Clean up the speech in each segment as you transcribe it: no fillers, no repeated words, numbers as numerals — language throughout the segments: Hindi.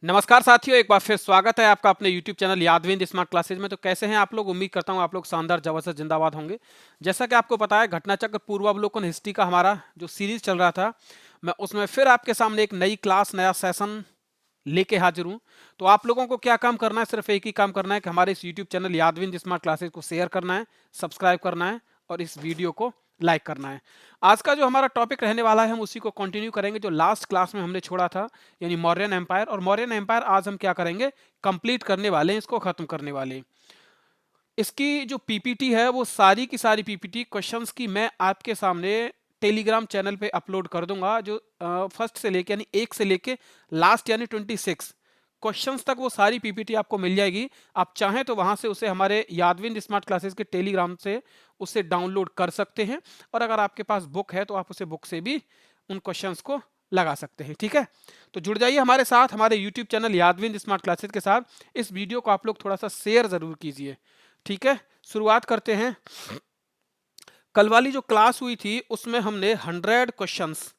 नमस्कार साथियों, एक बार फिर स्वागत है आपका अपने YouTube चैनल यादविंद स्मार्ट क्लासेज में। तो कैसे हैं आप लोग? उम्मीद करता हूं आप लोग शानदार जबरदस्त जिंदाबाद होंगे। जैसा कि आपको पता है, घटना चक्र पूर्वावलोकन हिस्ट्री का हमारा जो सीरीज चल रहा था, मैं उसमें फिर आपके सामने एक नई क्लास, नया सेशन लेके हाजिर हूं। तो आप लोगों को क्या काम करना है? सिर्फ एक ही काम करना है कि हमारे इस YouTube चैनल यादविंद स्मार्ट क्लासेज को शेयर करना है, सब्सक्राइब करना है और इस वीडियो को लाइक करना है। आज का जो हमारा टॉपिक रहने वाला है, हम उसी को कंटिन्यू करेंगे जो लास्ट क्लास में हमने छोड़ा था, यानी मौर्यन एम्पायर। और मौर्यन एम्पायर आज हम क्या करेंगे? कंप्लीट करने वाले हैं, इसको खत्म करने वाले हैं। इसकी जो पीपीटी है, वो सारी की सारी पीपीटी क्वेश्चंस की मैं आपके सामने टेलीग्राम चैनल पे अपलोड कर दूंगा। जो फर्स्ट से लेके यानी एक से लेके लास्ट यानी 26 क्वेश्चंस तक वो सारी पीपीटी आपको मिल जाएगी। आप चाहें तो वहां से उसे हमारे यादविंद स्मार्ट क्लासेस के टेलीग्राम से उसे डाउनलोड कर सकते हैं। और अगर आपके पास बुक है तो आप उसे बुक से भी उन क्वेश्चंस को लगा सकते हैं। ठीक है, तो जुड़ जाइए हमारे साथ, हमारे यूट्यूब चैनल यादविंद स्मार्ट क्लासेस के साथ। इस वीडियो को आप लोग थोड़ा सा शेयर जरूर कीजिए। ठीक है, शुरुआत करते हैं। कल वाली जो क्लास हुई थी उसमें हमने 100 क्वेश्चंस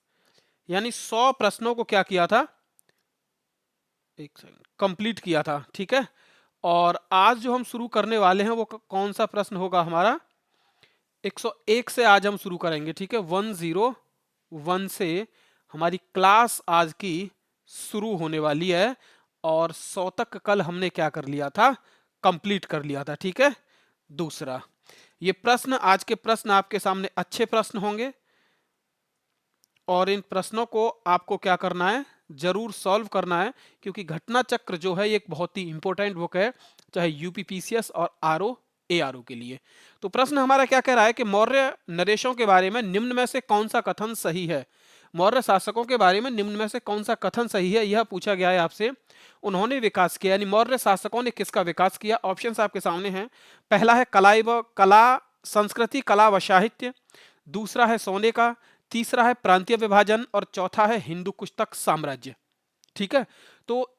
यानी 100 प्रश्नों को क्या किया था? एक सेकंड, कंप्लीट किया था। ठीक है, और आज जो हम शुरू करने वाले हैं वो कौन सा प्रश्न होगा हमारा? 101 से आज हम शुरू करेंगे। ठीक है, 101 से हमारी क्लास आज की शुरू होने वाली है। और 100 तक कल हमने क्या कर लिया था? कंप्लीट कर लिया था। ठीक है, दूसरा, ये प्रश्न, आज के प्रश्न आपके सामने अच्छे प्रश्न होंगे और इन प्रश्नों को आपको क्या करना है? जरूर सॉल्व करना है, क्योंकि घटना चक्र जो है ये एक बहुत ही इंपॉर्टेंट बुक है, चाहे यूपीपीसीएस और आरओ एआरओ के लिए। तो प्रश्न हमारा क्या कह रहा है कि मौर्य नरेशों के बारे में निम्न में से कौन सा कथन सही है? मौर्य शासकों के बारे में निम्न में से कौन सा कथन सही है, यह पूछा गया है आपसे। उन्होंने विकास किया, यानी मौर्य शासकों ने किसका विकास किया? ऑप्शंस आपके सामने हैं। पहला है कला, संस्कृति, कला व साहित्य। दूसरा है सोने का। तीसरा है प्रांतीय विभाजन और चौथा है हिंदू कुश तक साम्राज्य। ठीक है, तो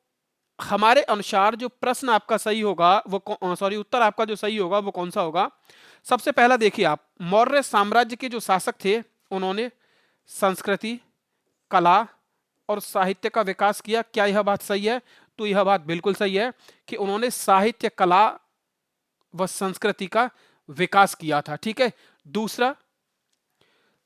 हमारे अनुसार जो प्रश्न आपका सही होगा वो सॉरी उत्तर आपका जो सही होगा वो कौन सा होगा? सबसे पहला देखिए आप, मौर्य साम्राज्य के जो शासक थे उन्होंने संस्कृति, कला और साहित्य का विकास किया। क्या यह बात सही है? तो यह बात बिल्कुल सही है कि उन्होंने साहित्य, कला व संस्कृति का विकास किया था। ठीक है, दूसरा,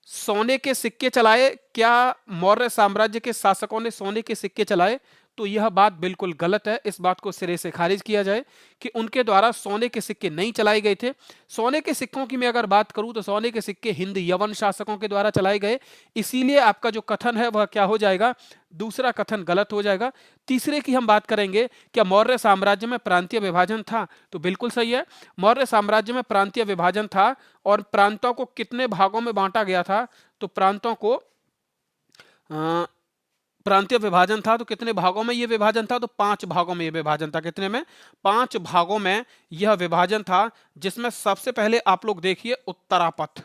सोने के सिक्के चलाए। क्या मौर्य साम्राज्य के शासकों ने सोने के सिक्के चलाए? तो यह बात बिल्कुल गलत है। इस बात को सिरे से खारिज किया जाए कि उनके द्वारा सोने के सिक्के नहीं चलाए गए थे। सोने के सिक्कों की मैं अगर बात करूं तो सोने के सिक्के हिंद यवन शासकों के द्वारा चलाए गए। इसीलिए आपका जो कथन है वह क्या हो जाएगा? दूसरा कथन गलत हो जाएगा। तीसरे की हम बात करेंगे, क्या मौर्य साम्राज्य में प्रांतीय विभाजन था? तो बिल्कुल सही है, मौर्य साम्राज्य में प्रांतीय विभाजन था। और प्रांतों को कितने भागों में बांटा गया था? तो प्रांतों को प्रांतीय विभाजन था तो कितने भागों में यह विभाजन था? तो 5 भागों में यह विभाजन था। कितने में? 5 भागों में यह विभाजन था, जिसमें सबसे पहले आप लोग देखिए उत्तरापथ।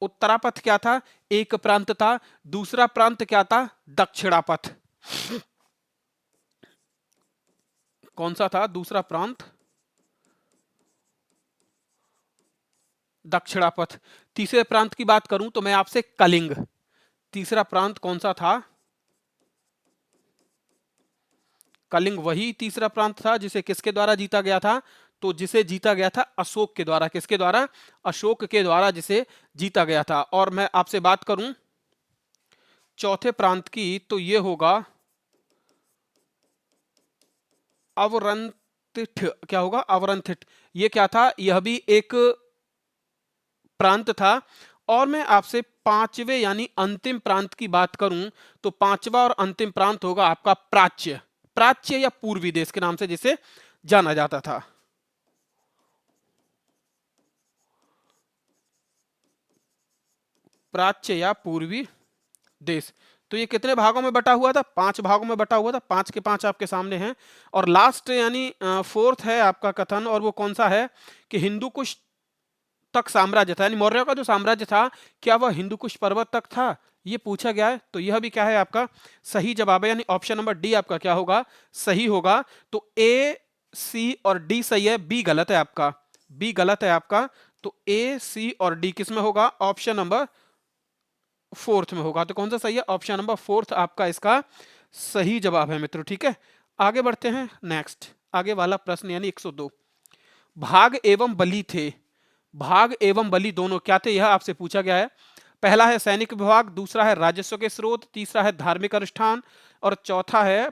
उत्तरापथ क्या था? एक प्रांत था। दूसरा प्रांत क्या था? दक्षिणापथ। कौन सा था दूसरा प्रांत? दक्षिणापथ। तीसरे प्रांत की बात करूं तो मैं आपसे कलिंग। तीसरा प्रांत कौन सा था? कलिंग वही तीसरा प्रांत था जिसे किसके द्वारा जीता गया था? तो जिसे जीता गया था अशोक के द्वारा। किसके द्वारा? अशोक के द्वारा जिसे जीता गया था। और मैं आपसे बात करूं चौथे प्रांत की, तो ये होगा अवरंथिठ। क्या होगा? अवरंथिठ। ये क्या था? यह भी एक प्रांत था। और मैं आपसे पांचवे यानी अंतिम प्रांत की बात करूं तो पांचवा और अंतिम प्रांत होगा आपका प्राच्य। प्राच्य या पूर्वी देश के नाम से जिसे जाना जाता था। प्राच्य या पूर्वी देश। तो ये कितने भागों में बटा हुआ था? 5 भागों में बटा हुआ था। 5 के 5 आपके सामने हैं। और लास्ट यानी फोर्थ है आपका कथन, और वो कौन सा है? कि हिंदू कुश तक साम्राज्य था, यानी मौर्यों का जो साम्राज्य था क्या वह हिंदू कुश पर्वत तक था? ये पूछा गया है। तो यह भी क्या है? आपका सही जवाब है, यानी ऑप्शन नंबर डी आपका क्या होगा? सही होगा। तो ए, सी और डी सही है, बी गलत है आपका। बी गलत है आपका। तो ए, सी और डी किस में होगा? ऑप्शन नंबर फोर्थ में होगा। तो कौन सा सही है? ऑप्शन नंबर फोर्थ आपका इसका सही जवाब है मित्रों। ठीक है, आगे बढ़ते हैं। नेक्स्ट आगे वाला प्रश्न यानी 102। भाग एवं बलि थे, भाग एवं बलि दोनों क्या थे, यह आपसे पूछा गया है। पहला है सैनिक विभाग, दूसरा है राजस्व के स्रोत, तीसरा है धार्मिक अनुष्ठान और चौथा है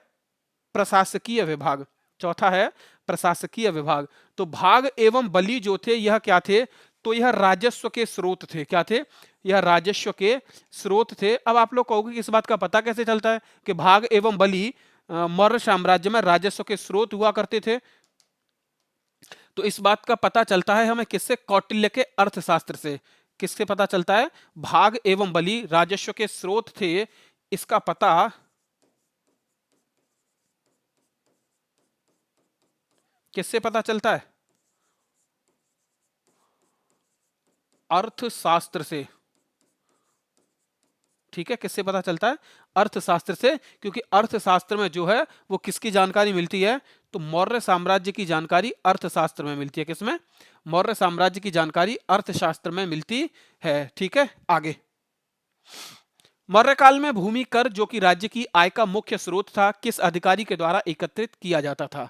प्रशासकीय विभाग। चौथा है प्रशासकीय विभाग। तो भाग एवं बलि जो थे यह क्या थे, तो यह राजस्व के स्रोत थे। क्या थे, यह राजस्व के स्रोत थे। अब आप लोग कहोगे कि इस बात का पता कैसे चलता है कि भाग एवं बलि मौर्य साम्राज्य में राजस्व के स्रोत हुआ करते थे। तो इस बात का पता चलता है हमें किससे, कौटिल्य के अर्थशास्त्र से। किससे पता चलता है, भाग एवं बलि राजस्व के स्रोत थे, इसका पता किससे पता चलता है, अर्थशास्त्र से। ठीक है, किससे पता चलता है, अर्थशास्त्र से। क्योंकि अर्थशास्त्र में जो है वो किसकी जानकारी मिलती है, तो मौर्य साम्राज्य की जानकारी अर्थशास्त्र में मिलती है। किसमें, मौर्य साम्राज्य की जानकारी अर्थशास्त्र में मिलती है। ठीक है, आगे। मौर्य काल में भूमि कर जो कि राज्य की आय का मुख्य स्रोत था, किस अधिकारी के द्वारा एकत्रित किया जाता था,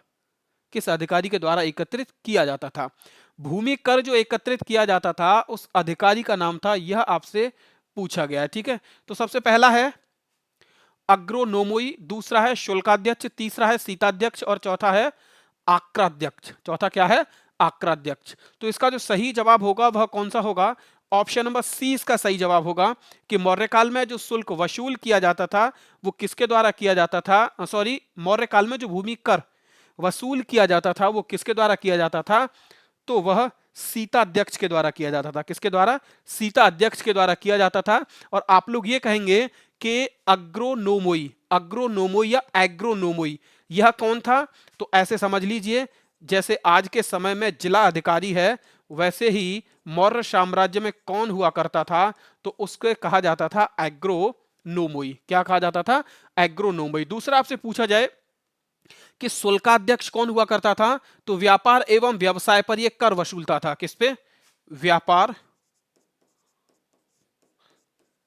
किस अधिकारी के द्वारा एकत्रित किया जाता था। भूमि कर जो एकत्रित किया जाता था उस अधिकारी का नाम था, यह आपसे पूछा गया है। ठीक है, तो सबसे पहला है अग्रोनोमोई, दूसरा है शुल्काध्यक्ष, तीसरा है सीताध्यक्ष और चौथा है आक्राध्यक्ष। चौथा क्या है, आक्राध्यक्ष। तो इसका जो सही जवाब होगा वह कौन सा होगा, ऑप्शन नंबर सी इसका सही जवाब होगा कि मौर्य काल में जो शुल्क वसूल किया जाता था वो किसके द्वारा किया जाता था, सॉरी, मौर्य काल में जो भूमि कर वसूल किया जाता था वो किसके द्वारा किया जाता था, तो वह सीता अध्यक्ष के द्वारा किया जाता था। किसके द्वारा, सीता अध्यक्ष के द्वारा किया जाता था। और आप लोग ये कहेंगे कि अग्रोनोमोई, अग्रोनोमोई या एग्रोनोमोई यह कौन था, तो ऐसे समझ लीजिए जैसे आज के समय में जिला अधिकारी है, वैसे ही मौर्य साम्राज्य में कौन हुआ करता था, तो उसके कहा जाता था एग्रोनोमोई। क्या कहा जाता था, एग्रोनोमोई। दूसरा आपसे पूछा जाए कि शुल्काध्यक्ष कौन हुआ करता था, तो व्यापार एवं व्यवसाय पर यह कर वसूलता था। किस पे, व्यापार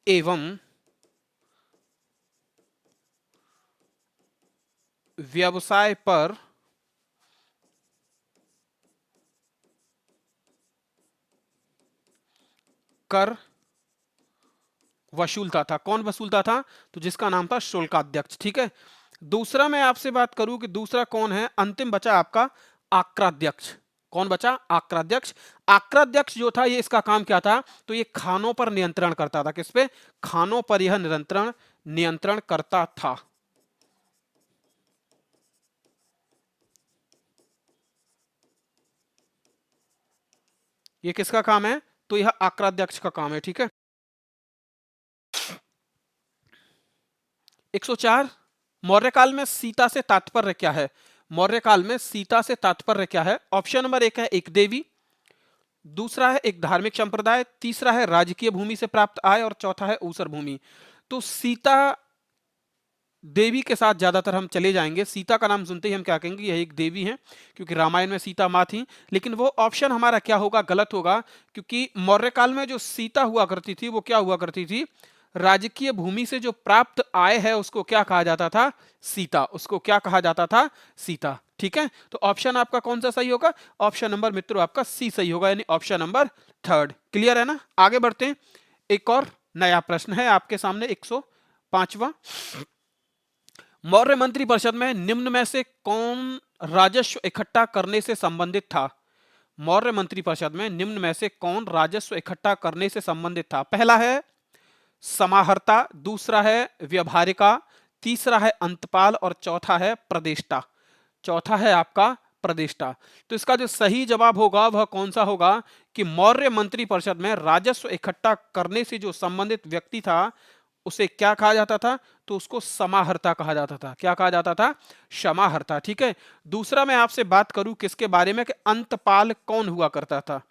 एवं व्यवसाय पर कर वसूलता था। कौन वसूलता था, तो जिसका नाम था शुल्काध्यक्ष। ठीक है, दूसरा मैं आपसे बात करूं कि दूसरा कौन है, अंतिम बचा आपका आक्राध्यक्ष। कौन बचा, आक्राध्यक्ष। आक्राध्यक्ष जो था ये इसका काम क्या था, तो ये खानों पर नियंत्रण करता था। किस पे, खानों पर यह नियंत्रण करता था। ये किसका काम है, तो यह आक्राध्यक्ष का काम है। ठीक है, 104। मौर्य काल में सीता से तात्पर्य क्या है, मौर्य काल में सीता से तात्पर्य क्या है। ऑप्शन नंबर एक है एक देवी, दूसरा है एक धार्मिक संप्रदाय, तीसरा है राजकीय भूमि से प्राप्त आय और चौथा है ऊसर भूमि। तो सीता देवी के साथ ज्यादातर हम चले जाएंगे। सीता का नाम सुनते ही हम क्या कहेंगे, यह एक देवी है, क्योंकि रामायण में सीता माँ थी। लेकिन वो ऑप्शन हमारा क्या होगा, गलत होगा, क्योंकि मौर्य काल में जो सीता हुआ करती थी वो क्या हुआ करती थी, राजकीय भूमि से जो प्राप्त आय है उसको क्या कहा जाता था, सीता। उसको क्या कहा जाता था, सीता। ठीक है, तो ऑप्शन आपका कौन सा सही होगा, ऑप्शन नंबर मित्रों आपका सी सही होगा, यानी ऑप्शन नंबर थर्ड। क्लियर है ना, आगे बढ़ते हैं। एक और नया प्रश्न है आपके सामने, 105वां। मौर्य मंत्री परिषद में निम्न में से कौन राजस्व इकट्ठा करने से संबंधित था, मौर्य मंत्री परिषद में निम्न में से कौन राजस्व इकट्ठा करने से संबंधित था। पहला है समाहर्ता, दूसरा है व्यवहारिका, तीसरा है अंतपाल और चौथा है प्रदेष्टा। चौथा है आपका प्रदेष्टा। तो इसका जो सही जवाब होगा वह कौन सा होगा कि मौर्य मंत्री परिषद में राजस्व इकट्ठा करने से जो संबंधित व्यक्ति था उसे क्या कहा जाता था, तो उसको समाहर्ता कहा जाता था। क्या कहा जाता था, समाहर्ता। ठीक है, दूसरा मैं आपसे बात करूं किसके बारे में कि अंतपाल कौन हुआ करता था।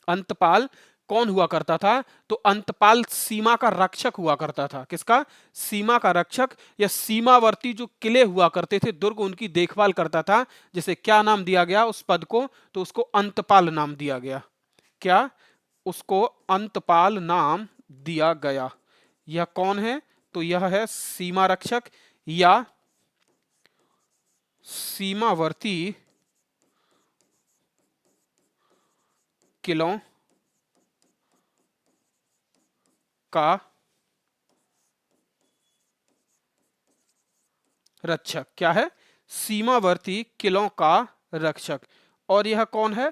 अंतपाल कौन हुआ करता था, तो अंतपाल सीमा का रक्षक हुआ करता था। किसका, सीमा का रक्षक या सीमावर्ती जो किले हुआ करते थे, दुर्ग, उनकी देखभाल करता था। जिसे क्या नाम दिया गया उस पद को, तो उसको अंतपाल नाम दिया गया। क्या, उसको अंतपाल नाम दिया गया। यह कौन है, तो यह है सीमा रक्षक या सीमावर्ती किलों का रक्षक। क्या है? सीमावर्ती किलों का रक्षक। और यह कौन है?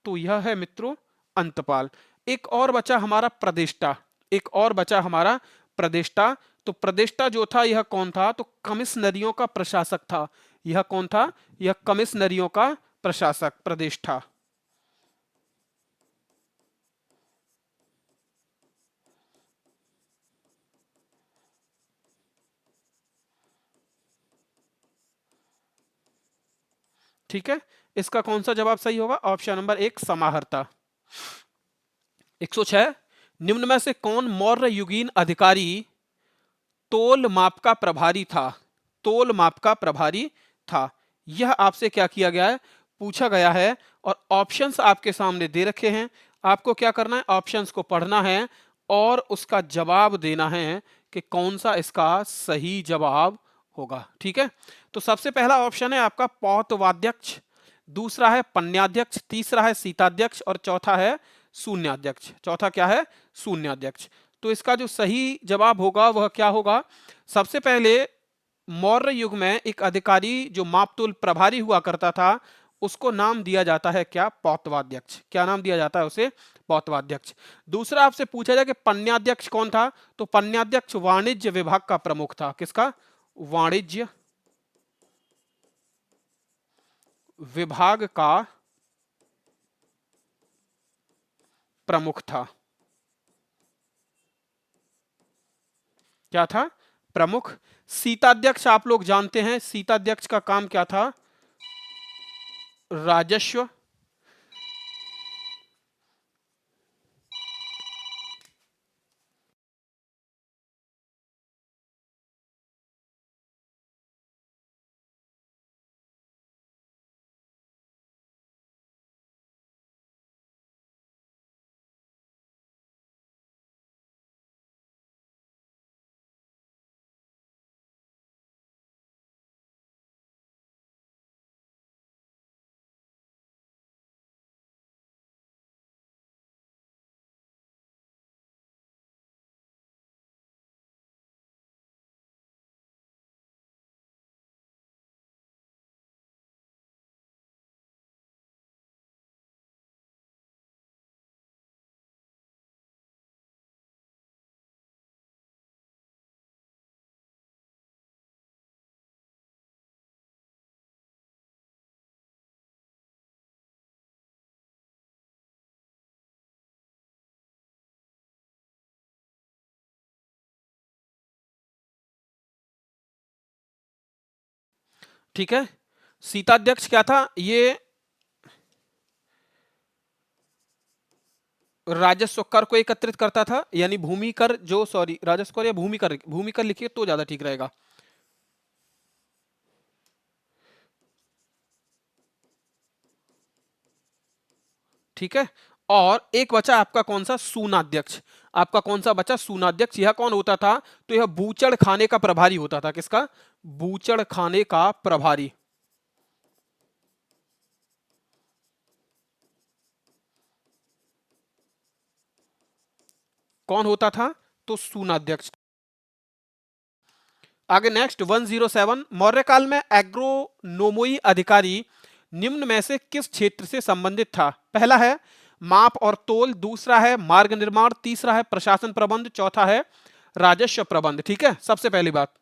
तो यह है मित्रों अंतपाल। एक और बचा हमारा प्रदेष्टा। एक और बचा हमारा प्रदेष्टा। तो प्रदेष्टा जो था यह कौन था? तो कमिश्नरियों का प्रशासक था। यह कौन था? यह कमिश्नरियों का प्रशासक प्रदेष्टा। ठीक है, इसका कौन सा जवाब सही होगा? ऑप्शन नंबर एक, समाहर्ता। 106, निम्न में से कौन मौर्य युगीन अधिकारी तोल माप का प्रभारी था? तोल माप का प्रभारी था। यह आपसे क्या किया गया है? पूछा गया है। और ऑप्शंस आपके सामने दे रखे हैं। आपको क्या करना है? ऑप्शंस को पढ़ना है और उसका जवाब देना है कि कौन सा इसका सही जवाब होगा। ठीक है, तो सबसे पहला ऑप्शन है आपका पौतवाध्यक्ष, दूसरा है पन्याध्यक्ष, तीसरा है सीताध्यक्ष और चौथा है शून्याध्यक्ष। चौथा क्या है? शून्याध्यक्ष। तो इसका जो सही जवाब होगा वह क्या होगा? सबसे पहले मौर्य युग में एक अधिकारी जो मापतोल प्रभारी हुआ करता था उसको नाम दिया जाता है क्या? पौतवाध्यक्ष। क्या नाम दिया जाता है उसे? पौतवाध्यक्ष। दूसरा आपसे पूछा जाए कि पन्याध्यक्ष कौन था? तो पन्याध्यक्ष वाणिज्य विभाग का प्रमुख था। किसका? वाणिज्य विभाग का प्रमुख था। क्या था? प्रमुख। सीताध्यक्ष आप लोग जानते हैं, सीताध्यक्ष का काम क्या था? राजस्व ठीक है। सीताध्यक्ष क्या था? ये राजस्व कर को एकत्रित करता था, यानी भूमि कर जो, सॉरी राजस्व कर या भूमि कर लिखिए तो ज्यादा ठीक रहेगा। ठीक है, और एक बचा आपका कौन सा? सूनाध्यक्ष। आपका कौन सा बचा? सूनाध्यक्ष। यह कौन होता था? तो यह बूचड़ खाने का प्रभारी होता था। किसका? बूचड़ खाने का प्रभारी। कौन होता था? तो सूनाध्यक्ष। आगे नेक्स्ट 107, मौर्य काल में एग्रोनोमोई अधिकारी निम्न में से किस क्षेत्र से संबंधित था? पहला है माप और तोल, दूसरा है मार्ग निर्माण, तीसरा है प्रशासन प्रबंध, चौथा है राजस्व प्रबंध। ठीक है, सबसे पहली बात,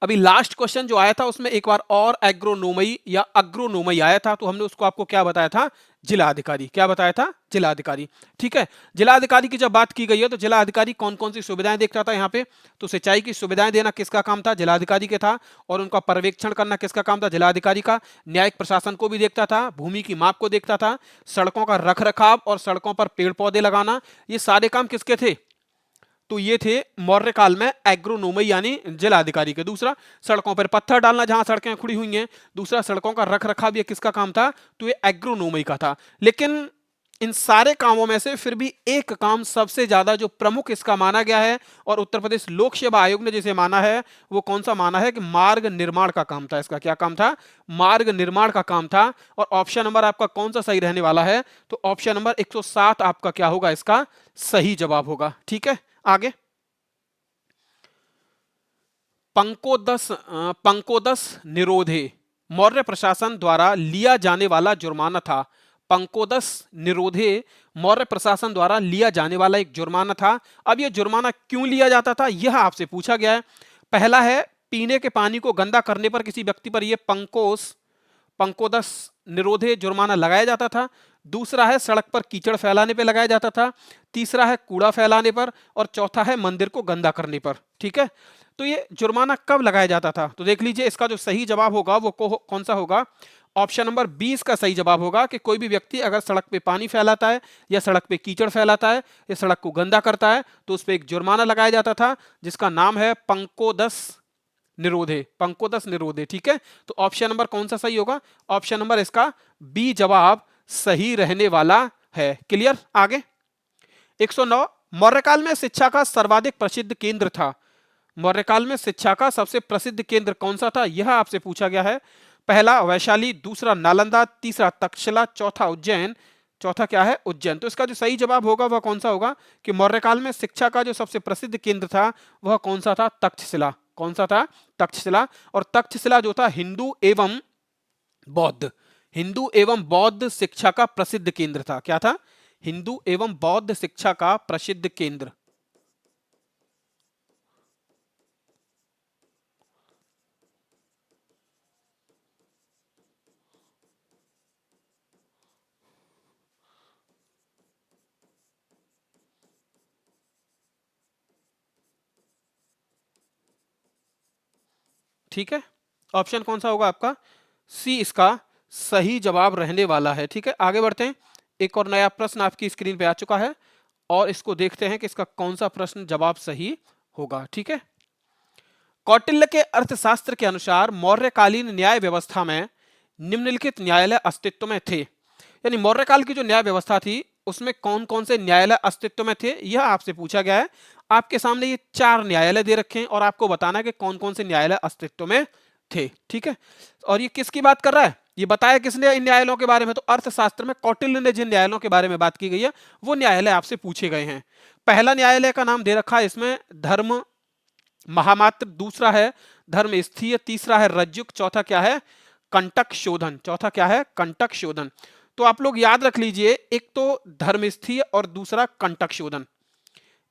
अभी लास्ट क्वेश्चन जो आया था उसमें एक बार और एग्रोनोमई या अग्रोनोमई आया था, तो हमने उसको आपको क्या बताया था? जिला अधिकारी। क्या बताया था? जिला अधिकारी। ठीक है, जिला अधिकारी की जब बात की गई है तो जिला अधिकारी कौन कौन सी सुविधाएं देखता था यहाँ पे? तो सिंचाई की सुविधाएं देना किसका काम था? जिला अधिकारी के था। और उनका पर्यवेक्षण करना किसका काम था? जिला अधिकारी का। न्यायिक प्रशासन को भी देखता था, भूमि की माप को देखता था, सड़कों का रख रखाव और सड़कों पर पेड़ पौधे लगाना, ये सारे काम किसके थे? तो ये थे मौर्य काल में एग्रोनोमी यानी जिला अधिकारी के। दूसरा, सड़कों पर पत्थर डालना जहां सड़कें खुड़ी हुई हैं। दूसरा, सड़कों का रख रखाव, ये किसका काम था? तो ये एग्रोनोमी का था। लेकिन इन सारे कामों में से फिर भी एक काम सबसे ज्यादा जो प्रमुख इसका माना गया है और उत्तर प्रदेश लोक सेवा आयोग ने जिसे माना है, वो कौन सा माना है कि मार्ग निर्माण का काम था। इसका क्या काम था? मार्ग निर्माण का काम था। और ऑप्शन नंबर आपका कौन सा सही रहने वाला है? तो ऑप्शन नंबर 107 आपका क्या होगा? इसका सही जवाब होगा। ठीक है, आगे। पंकोदस निरोधे मौर्य प्रशासन द्वारा लिया जाने वाला जुर्माना था। पंकोदस निरोधे मौर्य प्रशासन द्वारा लिया जाने वाला एक जुर्माना था। अब यह जुर्माना क्यों लिया जाता था, यह आपसे पूछा गया है। पहला है, पीने के पानी को गंदा करने पर किसी व्यक्ति पर यह पंकोदस निरोधे जुर्माना लगाया जाता था। दूसरा है, सड़क पर कीचड़ फैलाने पर लगाया जाता था। तीसरा है, कूड़ा फैलाने पर। और चौथा है, मंदिर को गंदा करने पर। ठीक है, तो ये जुर्माना कब लगाया जाता था? तो देख लीजिए, इसका जो सही जवाब होगा वो कौन सा होगा? ऑप्शन नंबर 20 का सही जवाब होगा कि कोई भी व्यक्ति अगर सड़क पे पानी फैलाता है या सड़क पे कीचड़ फैलाता है या सड़क को गंदा करता है तो उस पर एक जुर्माना लगाया जाता था, जिसका नाम है पंकोदस निरोधे। पंकोदस निरोधे। ठीक है, तो ऑप्शन नंबर कौन सा सही होगा? ऑप्शन नंबर इसका बी जवाब सही रहने वाला है। क्लियर, आगे। 109, मौर्यकाल में शिक्षा का सर्वाधिक प्रसिद्ध केंद्र था। मौर्यकाल में शिक्षा का सबसे प्रसिद्ध केंद्र कौन सा था, यह आपसे पूछा गया है। पहला वैशाली, दूसरा नालंदा, तीसरा तक्षशिला, चौथा उज्जैन। चौथा क्या है? उज्जैन। तो इसका जो सही जवाब होगा वह कौन सा होगा कि मौर्यकाल में शिक्षा का जो सबसे प्रसिद्ध केंद्र था वह कौन सा था? तक्षशिला। कौन सा था? तक्षशिला। और तक्षशिला जो था हिंदू एवं बौद्ध शिक्षा का प्रसिद्ध केंद्र था। क्या था? हिंदू एवं बौद्ध शिक्षा का प्रसिद्ध केंद्र। ठीक है, ऑप्शन कौन सा होगा आपका? सी इसका सही जवाब रहने वाला है। ठीक है, आगे बढ़ते हैं। एक और नया प्रश्न आपकी स्क्रीन पे आ चुका है और इसको देखते हैं कि इसका कौन सा प्रश्न जवाब सही होगा। ठीक है, कौटिल्य के अर्थशास्त्र के अनुसार मौर्यकालीन न्याय व्यवस्था में निम्नलिखित न्यायालय अस्तित्व में थे। यानी मौर्यकाल की जो न्याय व्यवस्था थी उसमें कौन कौन से न्यायालय अस्तित्व में थे, यह आपसे पूछा गया है। आपके सामने ये 4 न्यायालय दे रखे हैं और आपको बताना है कि कौन कौन से न्यायालय अस्तित्व में थे। ठीक है, और ये किसकी बात कर रहा है? ये बताया किसने इन न्यायालयों के बारे में? तो अर्थशास्त्र में कौटिल्य ने जिन न्यायालयों के बारे में बात की गई है वो न्यायालय आपसे पूछे गए हैं। पहला न्यायालय का नाम दे रखा है इसमें धर्म महामात्र, दूसरा है धर्म स्थीय, तीसरा है रज्जुक, चौथा क्या है? कंटक शोधन। चौथा क्या है? कंटक शोधन। तो आप लोग याद रख लीजिए, एक तो धर्मस्थीय और दूसरा कंटक शोधन।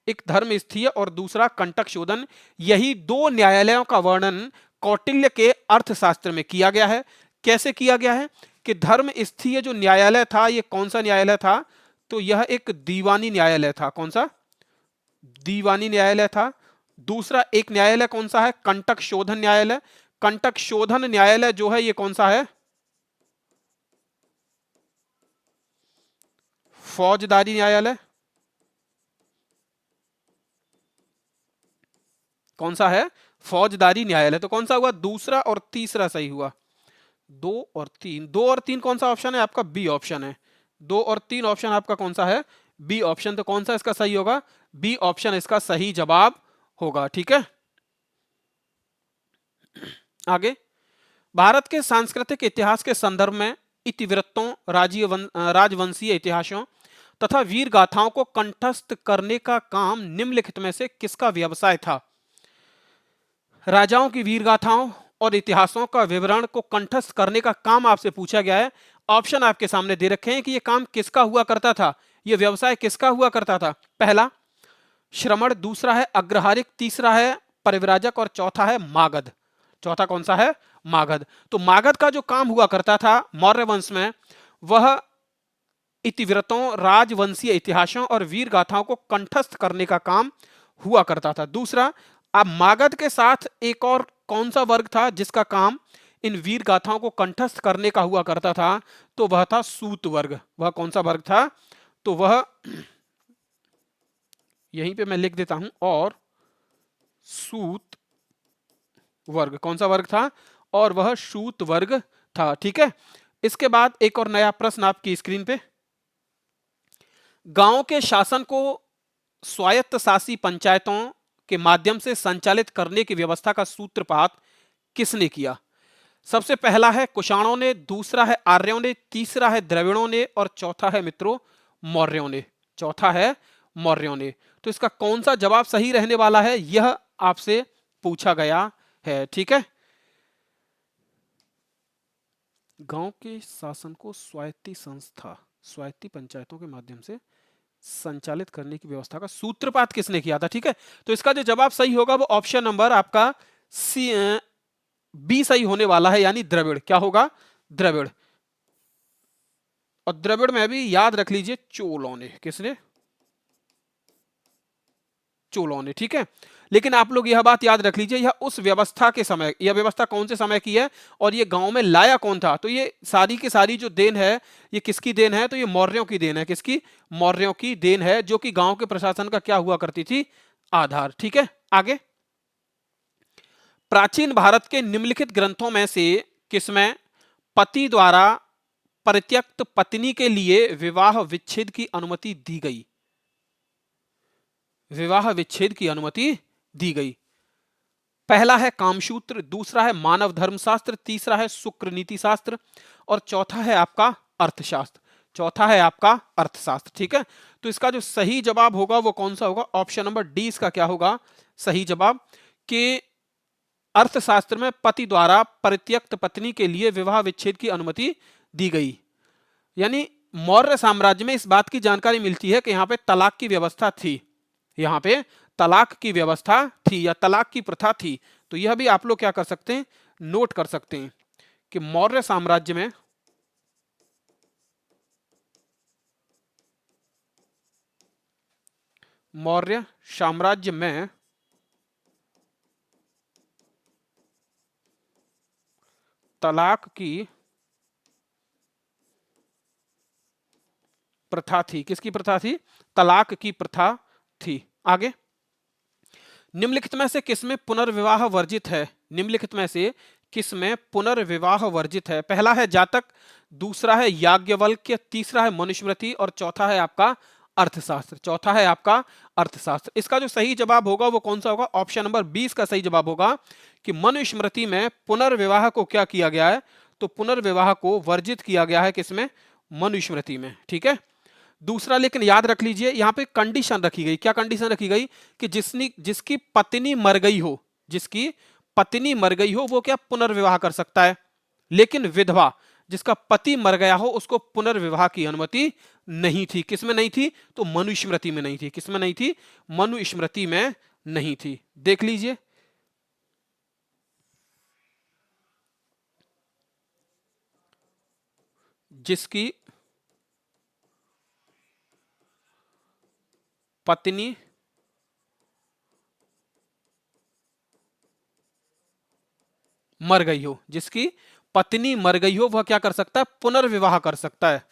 एक धर्मस्थीय और दूसरा कंटक शोधन, यही 2 न्यायालयों का वर्णन कौटिल्य के अर्थशास्त्र में किया गया है। कैसे किया गया है कि धर्मस्थीय जो न्यायालय था ये कौन सा न्यायालय था? तो यह एक दीवानी न्यायालय था। कौन सा? दीवानी न्यायालय था। दूसरा एक न्यायालय कौन सा है? कंटक शोधन न्यायालय। कंटक शोधन न्यायालय जो है ये कौन सा है? फौजदारी न्यायालय। कौन सा है? फौजदारी न्यायालय। तो कौन सा हुआ? दूसरा और तीसरा सही हुआ। 2 और 3 कौन सा ऑप्शन है आपका? बी ऑप्शन है। 2 और 3 ऑप्शन आपका कौन सा है? B option. तो कौन सा इसका सही होगा? बी ऑप्शन इसका सही जवाब होगा। ठीक है, आगे। भारत के सांस्कृतिक इतिहास के संदर्भ में इतिवृत्तों, राजवंशीय इतिहासों तथा वीर गाथाओं को कंठस्थ करने का काम निम्नलिखित में से किसका व्यवसाय था? राजाओं की वीर गाथाओं और इतिहासों का विवरण को कंठस्थ करने का काम आपसे पूछा गया है। ऑप्शन आपके सामने दे रखे हैं कि यह काम किसका हुआ करता था, यह व्यवसाय किसका हुआ करता था। पहला श्रमण, दूसरा है अग्रहारिक, तीसरा है परिव्राजक और चौथा है मागध। चौथा कौन सा है? मागध। तो मागध का जो काम हुआ करता था मौर्य वंश में, वह इतिवृत्तों, राजवंशीय इतिहासों और वीर गाथाओं को कंठस्थ करने का काम हुआ करता था। दूसरा, अब मागध के साथ एक और कौन सा वर्ग था जिसका काम इन वीर गाथाओं को कंठस्थ करने का हुआ करता था? तो वह था सूत वर्ग। वह कौन सा वर्ग था? तो वह यहीं पे मैं लिख देता हूं, और सूत वर्ग। कौन सा वर्ग था? और वह सूत वर्ग था। ठीक है, इसके बाद एक और नया प्रश्न आपकी स्क्रीन पे। गांव के शासन को स्वायत्त शासी पंचायतों के माध्यम से संचालित करने की व्यवस्था का सूत्रपात किसने किया? सबसे पहला है कुषाणों ने, दूसरा है आर्यों ने, तीसरा है द्रविड़ों ने और चौथा है मित्रों मौर्यों ने। चौथा है मौर्यों ने। तो इसका कौन सा जवाब सही रहने वाला है, यह आपसे पूछा गया है। ठीक है, गांव के शासन को स्वायत्ती संस्था, स्वायत्ती पंचायतों के माध्यम से संचालित करने की व्यवस्था का सूत्रपात किसने किया था? ठीक है, तो इसका जो जवाब सही होगा वो ऑप्शन नंबर आपका सी बी सही होने वाला है, यानी द्रविड़। क्या होगा? द्रविड़। और द्रविड़ में भी याद रख लीजिए चोलों ने। किसने? चोलों ने। ठीक है, लेकिन आप लोग यह बात याद रख लीजिए, यह उस व्यवस्था के समय, यह व्यवस्था कौन से समय की है और यह गांव में लाया कौन था? तो ये सारी की सारी जो देन है, ये किसकी देन है? तो ये मौर्यों की देन है। किसकी? मौर्यों की देन है, जो कि गांव के प्रशासन का क्या हुआ करती थी? आधार। ठीक है, आगे। प्राचीन भारत के निम्नलिखित ग्रंथों में से किसमें पति द्वारा परित्यक्त पत्नी के लिए विवाह विच्छेद की अनुमति दी गई? विवाह विच्छेद की अनुमति दी गई। पहला है कामसूत्र, दूसरा है मानव धर्मशास्त्र, तीसरा है शुक्र नीति शास्त्र और चौथा है आपका अर्थशास्त्र। चौथा है आपका अर्थशास्त्र। ठीक है, तो इसका जो सही जवाब होगा वो कौन सा होगा? ऑप्शन नंबर डी इसका क्या होगा सही जवाब, कि अर्थशास्त्र में पति द्वारा परित्यक्त पत्नी के लिए विवाह विच्छेद की अनुमति दी गई। यानी मौर्य साम्राज्य में इस बात की जानकारी मिलती है कि यहां पे तलाक की व्यवस्था थी, यहां पे तलाक की व्यवस्था थी या तलाक की प्रथा थी। तो यह भी आप लोग क्या कर सकते हैं, नोट कर सकते हैं कि मौर्य साम्राज्य में तलाक की प्रथा थी। किसकी प्रथा थी? तलाक की प्रथा थी। आगे। निम्नलिखित में से किसमें पुनर्विवाह वर्जित है? निम्नलिखित में से किसमें पुनर्विवाह वर्जित है? पहला है जातक, दूसरा है याज्ञवल्क्य, तीसरा है मनुस्मृति और चौथा है आपका अर्थशास्त्र। चौथा है आपका अर्थशास्त्र। इसका जो सही जवाब होगा वो कौन सा होगा? ऑप्शन नंबर 20 का सही जवाब होगा कि मनुस्मृति में पुनर्विवाह को क्या किया गया है? तो पुनर्विवाह को वर्जित किया गया है। किसमें? मनुस्मृति में। ठीक है, दूसरा लेकिन याद रख लीजिए, यहां पे कंडीशन रखी गई। क्या कंडीशन रखी गई? कि जिसकी पत्नी मर गई हो, जिसकी पत्नी मर गई हो वो क्या पुनर्विवाह कर सकता है, लेकिन विधवा जिसका पति मर गया हो उसको पुनर्विवाह की अनुमति नहीं थी। किसमें नहीं थी? तो मनुस्मृति में नहीं थी। किसमें नहीं थी? मनुस्मृति में नहीं थी। देख लीजिए, जिसकी पत्नी मर गई हो, जिसकी पत्नी मर गई हो वह क्या कर सकता है? पुनर्विवाह कर सकता है।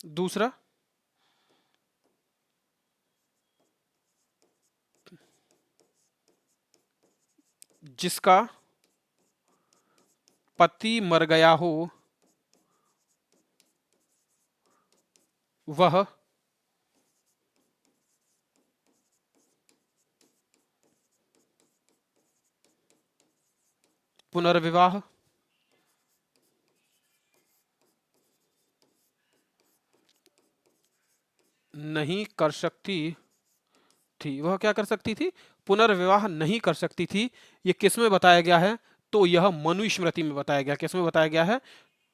दूसरा, जिसका पति मर गया हो वह पुनर्विवाह नहीं कर सकती थी। वह क्या कर सकती थी? पुनर्विवाह नहीं कर सकती थी। यह किस में बताया गया है? तो यह मनुस्मृति में बताया गया। किस में बताया गया है?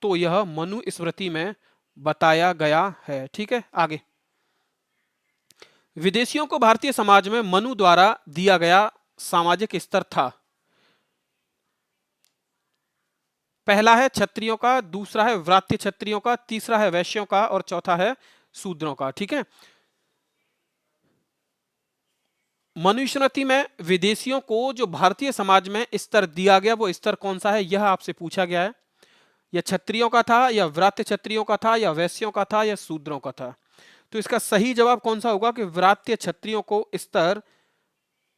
तो यह मनुस्मृति में बताया गया है। ठीक है, आगे। विदेशियों को भारतीय समाज में मनु द्वारा दिया गया सामाजिक स्तर था। पहला है क्षत्रियों का, दूसरा है व्रात्य क्षत्रियों का, तीसरा है वैश्यों का और चौथा है शूद्रों का। ठीक है, मनुस्मृति में विदेशियों को जो भारतीय समाज में स्तर दिया गया वो स्तर कौन सा है, यह आपसे पूछा गया है। यह क्षत्रियों का था या व्रात्य क्षत्रियों का था या वैश्यों का था या शूद्रों का था? तो इसका सही जवाब कौन सा होगा कि व्रात्य क्षत्रियों को स्तर,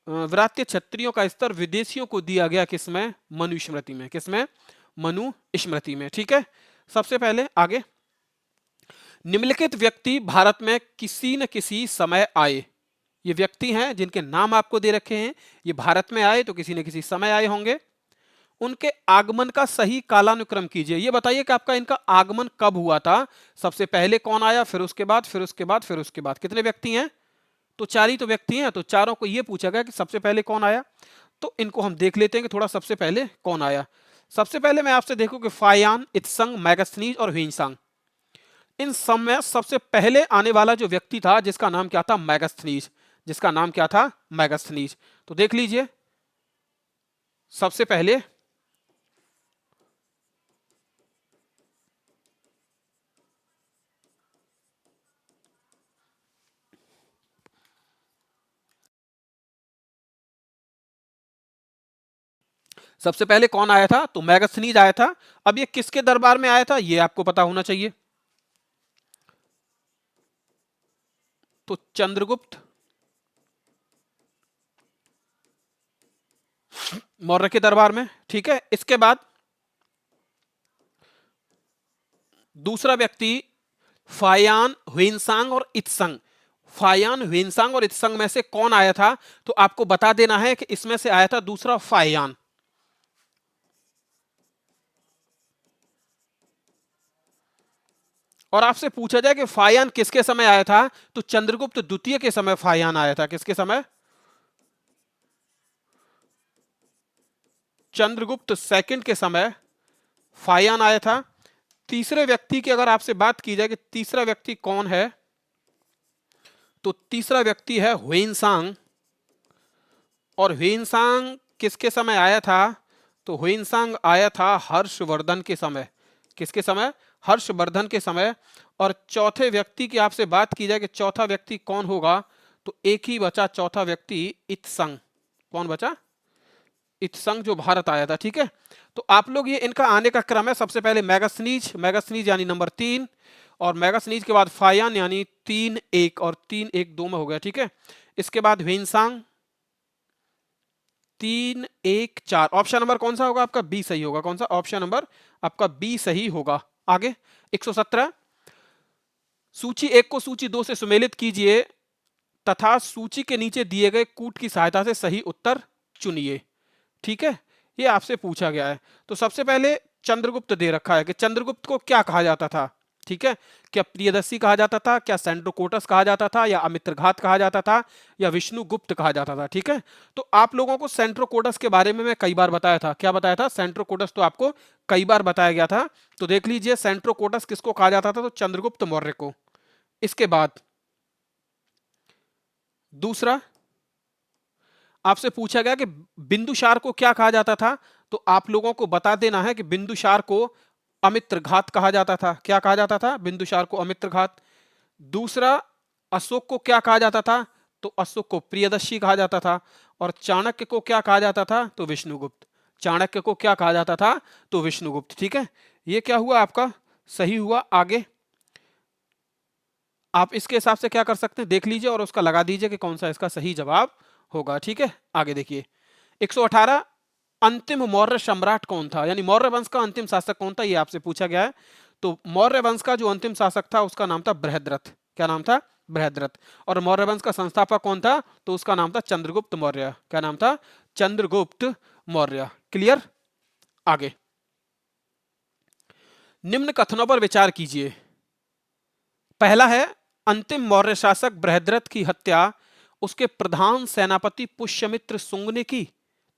व्रात्य क्षत्रियों का स्तर विदेशियों को दिया गया किसमें? मनुस्मृति में। किसमें? मनुस्मृति में। ठीक है, सबसे पहले आगे, निम्नलिखित व्यक्ति भारत में किसी न किसी समय आए। ये व्यक्ति हैं जिनके नाम आपको दे रखे हैं, ये भारत में आए तो किसी न किसी समय आए होंगे। उनके आगमन का सही कालानुक्रम कीजिए। ये बताइए कि आपका इनका आगमन कब हुआ था, सबसे पहले कौन आया, फिर उसके बाद, फिर उसके बाद, फिर उसके बाद। कितने व्यक्ति हैं? तो चार ही तो व्यक्ति हैं, तो चारों को ये पूछा गया कि सबसे पहले कौन आया। तो इनको हम देख लेते हैं कि थोड़ा सबसे पहले कौन आया। सबसे पहले मैं आपसे देखूं कि फायान, इत्संग, मैगस्थनीज और ह्यूइंसांग, इन सब में सबसे पहले आने वाला जो व्यक्ति था जिसका नाम क्या था? मैगस्थनीज। जिसका नाम क्या था? मैगस्थनीज। तो देख लीजिए, सबसे पहले सबसे पहले कौन आया था? तो मैगस्थनीज आया था। अब ये किसके दरबार में आया था ये आपको पता होना चाहिए। तो चंद्रगुप्त मौर्य के दरबार में। ठीक है, इसके बाद दूसरा व्यक्ति फायान, ह्यूइंसांग और इत्संग। फायान, ह्यूइंसांग और इत्संग में से कौन आया था? तो आपको बता देना है कि इसमें से आया था दूसरा फायान। और आपसे पूछा जाए कि फायान किसके समय आया था, तो चंद्रगुप्त द्वितीय के समय फायान आया था। किसके समय? चंद्रगुप्त सेकंड के समय फायान आया था। तीसरे व्यक्ति की अगर आपसे बात की जाए कि तीसरा व्यक्ति कौन है, तो तीसरा व्यक्ति है ह्यूइंसांग। और ह्यूइंसांग किसके समय आया था? तो ह्यूइंसांग आया था हर्षवर्धन के समय। किसके समय? हर्षवर्धन के समय। और चौथे व्यक्ति की आपसे बात की जाए कि चौथा व्यक्ति कौन होगा, तो एक ही बचा चौथा व्यक्ति, इत्संग। कौन बचा? इत्संग, जो भारत आया था। ठीक है, तो आप लोग ये इनका आने का क्रम है। सबसे पहले मैगस्थनीज, मैगस्थनीज यानी नंबर 3, और मैगस्थनीज के बाद फायान यानी 3-1, और 3-1-2 में हो गया। ठीक है, इसके बाद ह्यूइंसांग 3-1-4। ऑप्शन नंबर कौन सा होगा आपका? बी सही होगा। कौन सा? ऑप्शन नंबर आपका बी सही होगा। आगे 117, सूची 1 को सूची 2 से सुमेलित कीजिए तथा सूची के नीचे दिए गए कूट की सहायता से सही उत्तर चुनिए। ठीक है, ये आपसे पूछा गया है। तो सबसे पहले चंद्रगुप्त दे रखा है कि चंद्रगुप्त को क्या कहा जाता था। ठीक है, क्या प्रियदर्शी कहा जाता था, क्या सेंड्रोकोटस कहा जाता था, या अमित्रघात कहा जाता था, या विष्णुगुप्त कहा जाता था। ठीक है, तो आप लोगों को सेंट्रोकोटस के बारे में मैं कई बार बताया था। क्या बताया था? सेंट्रोकोटस तो आपको कई बार बताया गया था। तो देख लीजिए, सेंट्रोकोटस किसको कहा जाता था? तो चंद्रगुप्त मौर्य को। इसके बाद दूसरा आपसे पूछा गया कि बिंदुसार को क्या कहा जाता था, तो आप लोगों को बता देना है कि बिंदुसार को अमित्रघात कहा जाता था। क्या कहा जाता था? बिंदुसार को अमित्रघात। दूसरा, अशोक को क्या कहा जाता था? तो अशोक को प्रियदर्शी कहा जाता था। और चाणक्य को क्या कहा जाता था? तो विष्णुगुप्त। चाणक्य को क्या कहा जाता था? तो विष्णुगुप्त। ठीक है, ये क्या हुआ आपका? सही हुआ। आगे आप इसके हिसाब से क्या कर सकते हैं, देख लीजिए और उसका लगा दीजिए कि कौन सा इसका सही जवाब होगा। ठीक है, आगे देखिए 118, अंतिम मौर्य सम्राट कौन था, यानी मौर्य वंश का अंतिम शासक कौन था, ये आपसे पूछा गया है। तो मौर्य वंश का जो अंतिम शासक था उसका नाम था बृहद्रथ। क्या नाम था? बृहद्रथ। और मौर्य वंश का संस्थापक कौन था? तो उसका नाम था चंद्रगुप्त मौर्य। क्या नाम था? चंद्रगुप्त मौर्य। क्लियर? आगे निम्न कथनों पर विचार कीजिए। पहला है, अंतिम मौर्य शासक बृहद्रथ की हत्या उसके प्रधान सेनापति पुष्यमित्र शुंग ने की।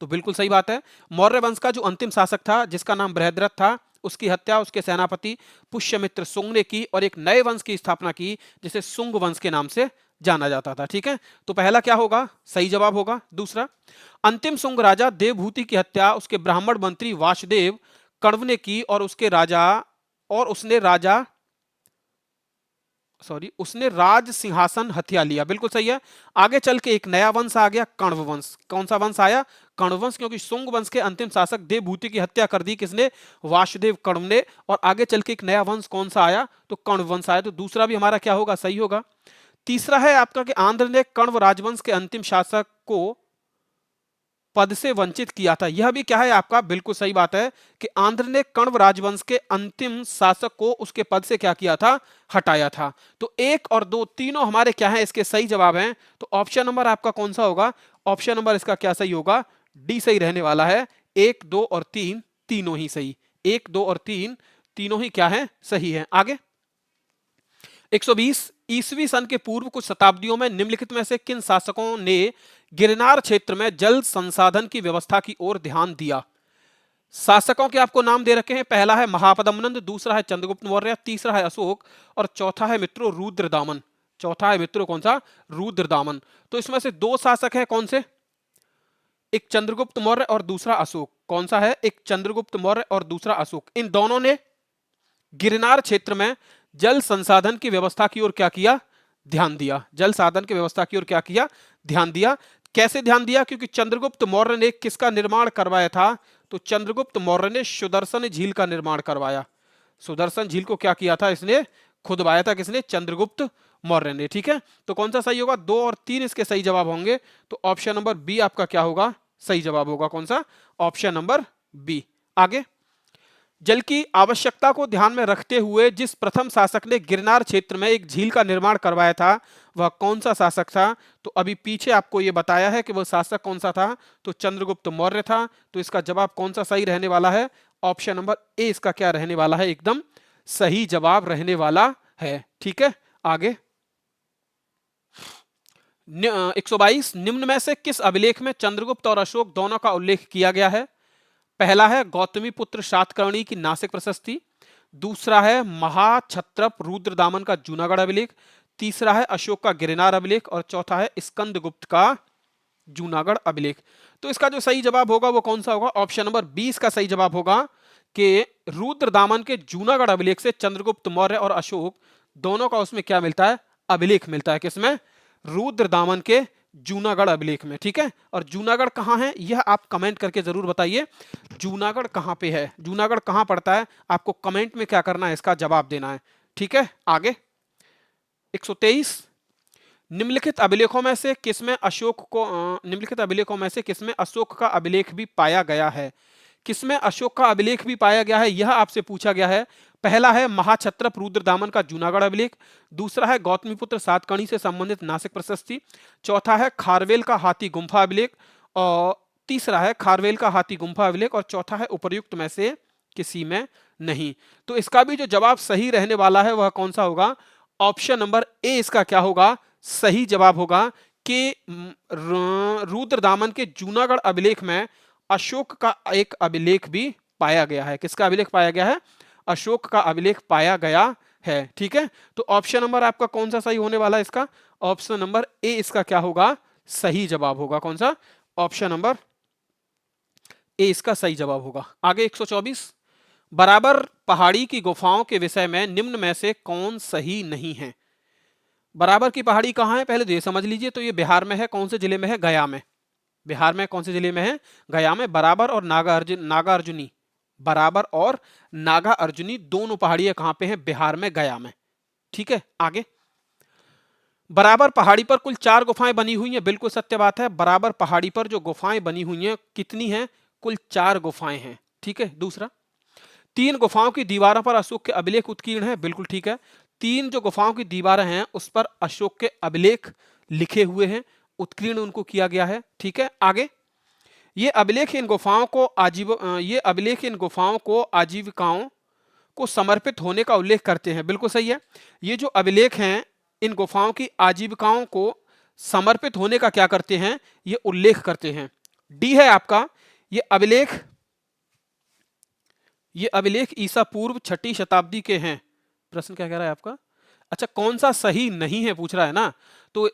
तो बिल्कुल सही बात है। मौर्य वंश का जो अंतिम शासक था जिसका नाम बृहद्रथ था, उसकी हत्या उसके सेनापति पुष्यमित्र शुंग ने की और एक नए वंश की स्थापना की जिसे शुंग वंश के नाम से जाना जाता था। ठीक है, तो पहला क्या होगा? सही जवाब होगा। दूसरा, अंतिम शुंग राजा देवभूति की हत्या उसके ब्राह्मण मंत्री वासुदेव कण्व ने की और उसने राजा सॉरी, उसने राज सिंहासन हथिया लिया, बिल्कुल सही है। आगे चल के एक नया वंश आ गया, कण्व वंश। कौन सा वंश आया? कण्व वंश, क्योंकि शुंग वंश के अंतिम शासक देवभूति की हत्या कर दी किसने? वासुदेव कण्व ने। और आगे चल के एक नया वंश कौन सा आया? तो कण्व वंश आया। तो दूसरा भी हमारा क्या होगा? सही होगा। तीसरा है आपका कि आंध्र ने कण्व राजवंश के अंतिम शासक को पद से वंचित किया था। यह भी क्या है आपका? बिल्कुल सही बात है कि आंध्र ने कण्व राजवंश के अंतिम शासक को उसके पद से क्या किया था? हटाया था। तो एक और दो तीनों हमारे क्या है? इसके सही जवाब हैं। तो ऑप्शन नंबर आपका कौन सा होगा? ऑप्शन नंबर इसका क्या सही होगा? डी सही रहने वाला है। एक, दो और तीन तीनों ही सही। एक, दो और तीन तीनों ही क्या है? सही है। आगे 120 ईसवी सन के पूर्व कुछ शताब्दियों में निम्नलिखित में से किन शासकों ने गिरनार क्षेत्र में जल संसाधन की व्यवस्था की ओर ध्यान दिया? शासकों के आपको नाम दे रखे हैं। पहला है महापद्मनंद, दूसरा है चंद्रगुप्त मौर्य, तीसरा है अशोक और चौथा है मित्रों रुद्रदामन। चौथा है मित्रों कौन सा? रुद्रदामन। तो इसमें से दो शासक है कौन से? एक चंद्रगुप्त मौर्य और दूसरा अशोक। कौन सा है? एक चंद्रगुप्त मौर्य और दूसरा अशोक। इन दोनों ने गिरनार क्षेत्र में जल संसाधन की व्यवस्था की ओर क्या किया? ध्यान दिया। जल साधन की व्यवस्था की ओर क्या किया? ध्यान दिया। कैसे ध्यान दिया? क्योंकि चंद्रगुप्त मौर्य ने किसका निर्माण करवाया था? तो चंद्रगुप्त मौर्य ने सुदर्शन झील का निर्माण करवाया। सुदर्शन झील को क्या किया था? इसने खुदवाया था। किसने? चंद्रगुप्त मौर्य ने। ठीक है, तो कौन सा सही होगा? दो और तीन इसके सही जवाब होंगे। तो ऑप्शन नंबर बी आपका क्या होगा? सही जवाब होगा। कौन सा? Option number B. आगे जल की आवश्यकता को ध्यान में रखते हुए जिस प्रथम शासक ने गिरनार क्षेत्र में एक झील का निर्माण करवाया था वह कौन सा शासक था? तो अभी पीछे आपको यह बताया है कि वह शासक कौन सा था। तो चंद्रगुप्त मौर्य था। तो इसका जवाब कौन सा सही रहने वाला है? ऑप्शन नंबर ए इसका क्या रहने वाला है? एकदम सही जवाब रहने वाला है। ठीक है, आगे 122 निम्न में से किस अभिलेख में चंद्रगुप्त और अशोक दोनों का उल्लेख किया गया है? पहला है गौतमी पुत्र सातकर्णी की नासिक प्रशस्ति, दूसरा है महाक्षत्रप रुद्रदामन का जूनागढ़ अभिलेख, तीसरा है अशोक का गिरनार अभिलेख और चौथा है स्कंदगुप्त का जूनागढ़ अभिलेख। तो इसका जो सही जवाब होगा वो कौन सा होगा? ऑप्शन नंबर 20 का सही जवाब होगा कि रुद्रदामन के जूनागढ़ अभिलेख से चंद्रगुप्त मौर्य और अशोक दोनों का उसमें क्या मिलता है? अभिलेख मिलता है। किसमें? रुद्रदामन के जूनागढ़ अभिलेख में। ठीक है, और जूनागढ़ कहाँ है यह आप कमेंट करके जरूर बताइए। जूनागढ़ कहाँ पे है? जूनागढ़ कहाँ पड़ता है? आपको कमेंट में क्या करना है? इसका जवाब देना है। ठीक है, आगे 123 निम्नलिखित अभिलेखों में से किसमें अशोक को निम्नलिखित अभिलेखों में से किसमें अशोक का अभिलेख भी पाया गया है? किसमें अशोक का अभिलेख भी पाया गया है यह आपसे पूछा गया है। पहला है महाक्षत्रप रुद्रदामन का जूनागढ़ अभिलेख, दूसरा है गौतमीपुत्र सातकर्णी से संबंधित नासिक प्रशस्ति, चौथा है खारवेल का हाथी गुम्फा अभिलेख और तीसरा है खारवेल का हाथी गुम्फा अभिलेख और चौथा है उपर्युक्त में से किसी में नहीं। तो इसका भी जो जवाब सही रहने वाला है वह कौन सा होगा? ऑप्शन नंबर ए इसका क्या होगा? सही जवाब होगा कि रुद्रदामन के जूनागढ़ अभिलेख में अशोक का एक अभिलेख भी पाया गया है। किसका अभिलेख पाया गया है? अशोक का अभिलेख पाया गया है। ठीक है, तो ऑप्शन नंबर आपका कौन सा सही होने वाला है? इसका ऑप्शन नंबर ए इसका क्या होगा? सही जवाब होगा। कौन सा? ऑप्शन नंबर ए इसका सही जवाब होगा। आगे 124 बराबर पहाड़ी की गुफाओं के विषय में निम्न में से कौन सही नहीं है? बराबर की पहाड़ी कहाँ है पहले तो ये समझ लीजिए। तो ये बिहार में है। कौन से जिले में है? गया में। बिहार में कौन से जिले में है? गया में। बराबर और नागा अर्जुनी, बराबर और नागा अर्जुनी दोनों पहाड़ियां कहां पे हैं? बिहार में, गया में। ठीक है, आगे बराबर पहाड़ी पर कुल 4 गुफाएं बनी हुई हैं। बिल्कुल सत्य बात है। बराबर पहाड़ी पर जो गुफाएं बनी हुई हैं कितनी हैं? कुल 4 गुफाएं हैं। ठीक है, दूसरा 3 गुफाओं की दीवारों पर अशोक के अभिलेख उत्कीर्ण है। बिल्कुल ठीक है। 3 जो गुफाओं की दीवारें हैं उस पर अशोक के अभिलेख लिखे हुए हैं, उत्कीर्ण उनको किया गया है। ठीक है, आगे ये अभिलेख इन गुफाओं को आजीविकाओं को समर्पित होने का उल्लेख करते हैं। बिल्कुल सही है। ये जो अभिलेख हैं इन गुफाओं की आजीविकाओं को समर्पित होने का क्या करते हैं? ये उल्लेख करते हैं। डी है आपका ये अभिलेख ईसा पूर्व 6ठी शताब्दी के हैं। प्रश्न क्या कह रहा है आपका? अच्छा, कौन सा सही नहीं है पूछ रहा है ना। तो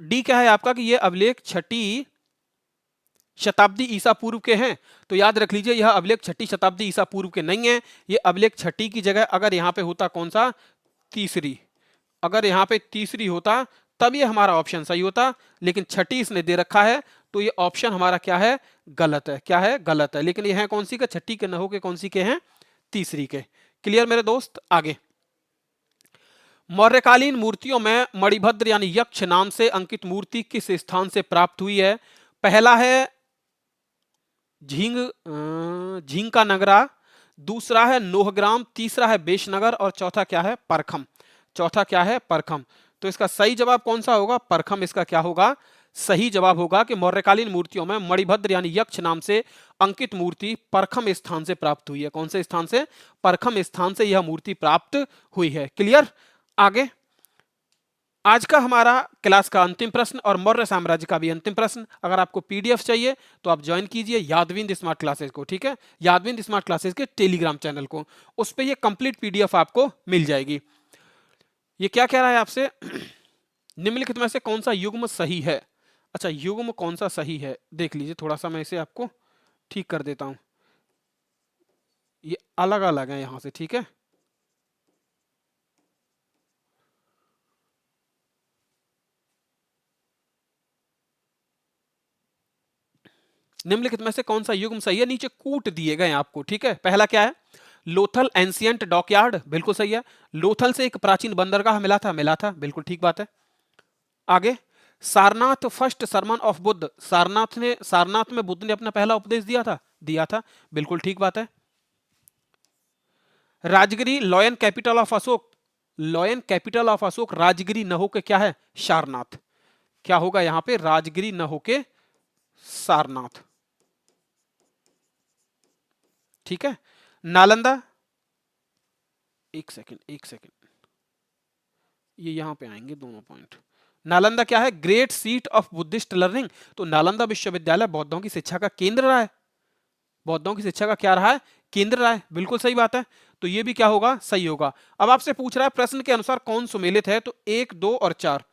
डी क्या है आपका कि ये अभिलेख 6ठी शताब्दी ईसा पूर्व के हैं। तो याद रख लीजिए यह अभिलेख 6ठी शताब्दी ईसा पूर्व के नहीं है। यह अभिलेख 6ठी की जगह अगर यहां पे होता कौन सा? तीसरी। अगर यहाँ पे तीसरी होता तब ये हमारा ऑप्शन सही होता, लेकिन छठी इसने दे रखा है तो ये ऑप्शन हमारा क्या है, गलत है। क्या है, गलत है। लेकिन ये है कौन सी के, छठी के न हो के कौन सी के हैं, तीसरी के। क्लियर मेरे दोस्त। आगे, मौर्यकालीन मूर्तियों में मणिभद्र यानी यक्ष नाम से अंकित मूर्ति किस स्थान से प्राप्त हुई है? पहला है झींग का नगरा, दूसरा है नोहग्राम, तीसरा है बेशनगर और चौथा क्या है, परखम। चौथा क्या है, परखम। तो इसका सही जवाब कौन सा होगा, परखम इसका क्या होगा, सही जवाब होगा कि मौर्यकालीन मूर्तियों में मणिभद्र यानी यक्ष नाम से अंकित मूर्ति परखम स्थान से प्राप्त हुई है। कौन से स्थान से, परखम स्थान से यह मूर्ति प्राप्त हुई है। क्लियर। आगे, आज का हमारा क्लास का अंतिम प्रश्न और मौर्य साम्राज्य का भी अंतिम प्रश्न। अगर आपको पीडीएफ चाहिए तो आप ज्वाइन कीजिए यादविंद स्मार्ट क्लासेस को, ठीक है, यादविंद स्मार्ट क्लासेस के टेलीग्राम चैनल को। उस पर ये कंप्लीट पीडीएफ आपको मिल जाएगी। ये क्या कह रहा है आपसे, निम्नलिखित में से कौन सा युग्म सही है? अच्छा, युग्म कौन सा सही है देख लीजिए, थोड़ा सा मैं इसे आपको ठीक कर देता हूं, ये अलग अलग है यहां से, ठीक है। निम्नलिखित में से कौन सा युग्म सही है, नीचे कूट दिए गए आपको, ठीक है। पहला क्या है, लोथल एंशियंट डॉकयार्ड, बिल्कुल सही है। लोथल से एक प्राचीन बंदरगाह मिला था, बिल्कुल ठीक बात है। आगे, Sarnath first sermon of Buddha, Sarnath में बुद्ध ने अपना पहला उपदेश दिया था, बिल्कुल ठीक बात है। Rajagiri lion capital of Ashok, lion capital of Ashok Rajagiri न होके क्या है, सारनाथ। क्या होगा यहां पे, राजगिरी न होके सारनाथ, ठीक है। नालंदा, एक सेकंड, ये यहां पे आएंगे दोनों पॉइंट। नालंदा क्या है, great seat of Buddhist learning, तो नालंदा विश्वविद्यालय बौद्धों की शिक्षा का केंद्र रहा है। बौद्धों की शिक्षा का क्या रहा है, केंद्र रहा है, बिल्कुल सही बात है। तो ये भी क्या होगा, सही होगा। अब आपसे पूछ रहा है प्रश्न के अनुसार कौन सुमेलित है, तो 1, 2 और 4,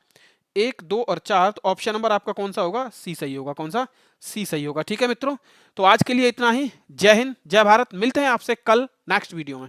1, 2 और 4, तो ऑप्शन नंबर आपका कौन सा होगा, सी सही होगा। कौन सा, सी सही होगा। ठीक है मित्रों, तो आज के लिए इतना ही। जय हिंद, जय भारत। मिलते हैं आपसे कल नेक्स्ट वीडियो में।